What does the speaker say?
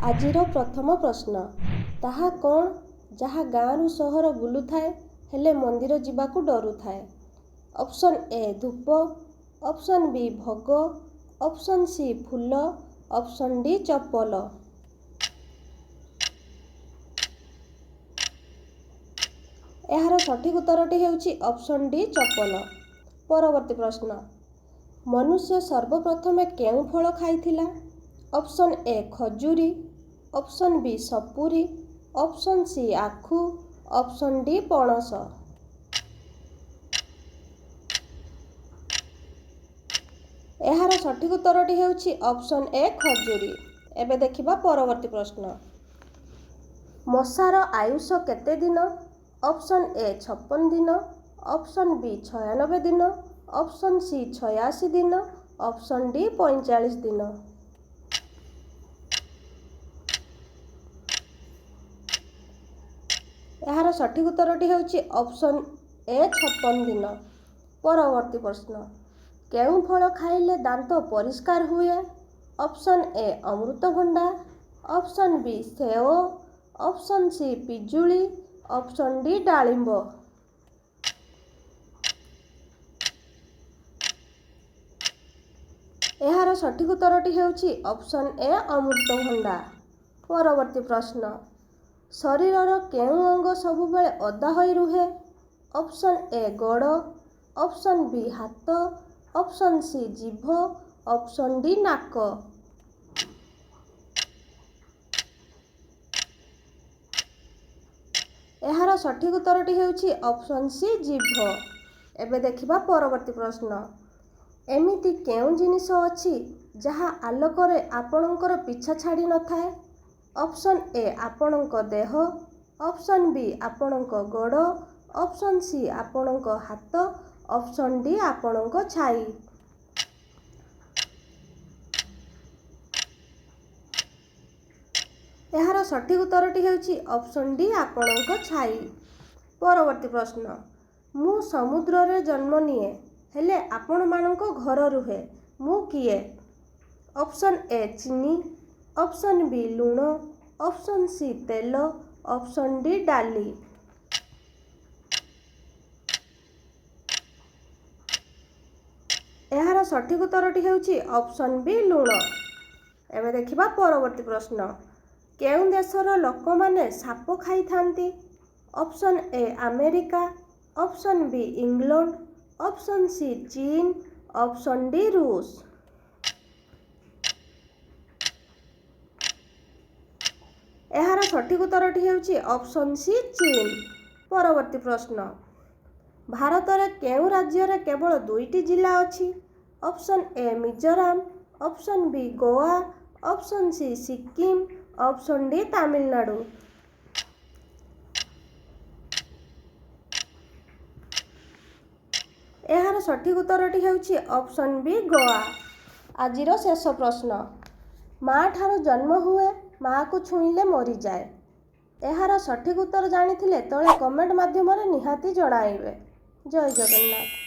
ଆଜିର ପ୍ରଥମ ପ୍ରଶ୍ନ, ତାହା କ'ଣ ଯାହା ଗାଁରୁ ସହର ବୁଲୁଥାଏ ହେଲେ ମନ୍ଦିର ଯିବାକୁ ଡରୁଥାଏ? ଅପସନ୍ ଏ ଧୂପ, ଅପସନ୍ ବି ଭୋଗ, ଅପସନ୍ ସି ଫୁଲ, ଅପସନ୍ ଡି ଚପଲ। ଏହାର ସଠିକ୍ ଉତ୍ତରଟି ହେଉଛି ଅପସନ୍ ଡି ଚପଲ। ପରବର୍ତ୍ତୀ ପ୍ରଶ୍ନ, ମନୁଷ୍ୟ ସର୍ବପ୍ରଥମେ କେଉଁ ଫଳ ଖାଇଥିଲା? ଅପସନ୍ ଏ ଖଜୁରୀ, ଅପସନ୍ ବି ସପୁରୀ, ଅପସନ୍ ସି ଆଖୁ, ଅପସନ୍ ଡି ପଣସ। ଏହାର ସଠିକ୍ ଉତ୍ତରଟି ହେଉଛି ଅପସନ୍ ଏ ଖଜୁରୀ। ଏବେ ଦେଖିବା ପରବର୍ତ୍ତୀ ପ୍ରଶ୍ନ, ମଶାର ଆୟୁଷ କେତେ ଦିନ? ଅପସନ୍ ଏ 56 ଦିନ, ଅପସନ୍ ବି 96 ଦିନ, ଅପସନ୍ ସି 86 ଦିନ, ଅପସନ୍ ଡି 45 ଦିନ। ଏହାର ସଠିକ୍ ଉତ୍ତରଟି ହେଉଛି ଅପସନ୍ ଏ 56 ଦିନ। ପରବର୍ତ୍ତୀ ପ୍ରଶ୍ନ, କେଉଁ ଫଳ ଖାଇଲେ ଦାନ୍ତ ପରିଷ୍କାର ହୁଏ? ଅପସନ୍ ଏ ଅମୃତଭଣ୍ଡା, ଅପସନ୍ ବି ସେଓ, ଅପସନ୍ ସି ପିଜୁଳି, ଅପସନ୍ ଡି ଡାଳିମ୍ବ। ଏହାର ସଠିକ୍ ଉତ୍ତରଟି ହେଉଛି ଅପସନ୍ ଏ ଅମୃତଭଣ୍ଡା। ପରବର୍ତ୍ତୀ ପ୍ରଶ୍ନ, ଶରୀରର କେଉଁ ଅଙ୍ଗ ସବୁବେଳେ ଓଦା ହୋଇ ରୁହେ? ଅପସନ୍ ଏ ଗୋଡ଼, ଅପସନ୍ ବି ହାତ, ଅପସନ୍ ସି ଜିଭ, ଅପସନ୍ ଡି ନାକ। ଏହାର ସଠିକ୍ ଉତ୍ତରଟି ହେଉଛି ଅପସନ୍ ସି ଜିଭ। ଏବେ ଦେଖିବା ପରବର୍ତ୍ତୀ ପ୍ରଶ୍ନ, ଏମିତି କେଉଁ ଜିନିଷ ଅଛି ଯାହା ଆଲୋକରେ ଆପଣଙ୍କର ପିଛା ଛାଡ଼ି ନଥାଏ? ଅପସନ୍ ଏ ଆପଣଙ୍କ ଦେହ, ଅପସନ୍ ବି ଆପଣଙ୍କ ଗୋଡ଼, ଅପସନ୍ ସି ଆପଣଙ୍କ ହାତ, ଅପସନ୍ ଡି ଆପଣଙ୍କ ଛାଇ। ଏହାର ସଠିକ୍ ଉତ୍ତରଟି ହେଉଛି ଅପସନ୍ ଡି ଆପଣଙ୍କ ଛାଇ। ପରବର୍ତ୍ତୀ ପ୍ରଶ୍ନ, ମୁଁ ସମୁଦ୍ରରେ ଜନ୍ମ ନିଏ ହେଲେ ଆପଣମାନଙ୍କ ଘର ରୁହେ, ମୁଁ କିଏ? ଅପସନ୍ ଏ ଚିନି, ଅପସନ୍ ବି ଲୁଣ, ଅପସନ୍ ସି ତେଲ, ଅପସନ୍ ଡି ଡାଲି। ଏହାର ସଠିକ୍ ଉତ୍ତରଟି ହେଉଛି ଅପସନ୍ ବି ଲୁଣ। ଏବେ ଦେଖିବା ପରବର୍ତ୍ତୀ ପ୍ରଶ୍ନ, କେଉଁ ଦେଶର ଲୋକମାନେ ସାପ ଖାଇଥାନ୍ତି? Option A America, option B England, option C ଚୀନ, ଅପସନ୍ ଡି ରୁଷ। ଏହାର ସଠିକ୍ ଉତ୍ତରଟି ହେଉଛି ଅପସନ୍ ସି ଚୀନ। ପରବର୍ତ୍ତୀ ପ୍ରଶ୍ନ, ଭାରତରେ କେଉଁ ରାଜ୍ୟରେ କେବଳ 2ଟି ଜିଲ୍ଲା ଅଛି? Option A Mizoram, option B Goa, option C Sikkim, option D Tamil Nadu. ଏହାର ସଠିକ୍ ଉତ୍ତରଟି ହେଉଛି ଅପସନ୍ ବି ଗୋଆ। ଆଜିର ଶେଷ ପ୍ରଶ୍ନ, ମା ଠାରୁ ଜନ୍ମ ହୁଏ, ମାକୁ ଛୁଇଁଲେ ମରିଯାଏ। ଏହାର ସଠିକ୍ ଉତ୍ତର ଜାଣିଥିଲେ ତଳେ କମେଣ୍ଟ ମାଧ୍ୟମରେ ନିହାତି ଜଣାଇବେ। ଜୟ ଜଗନ୍ନାଥ।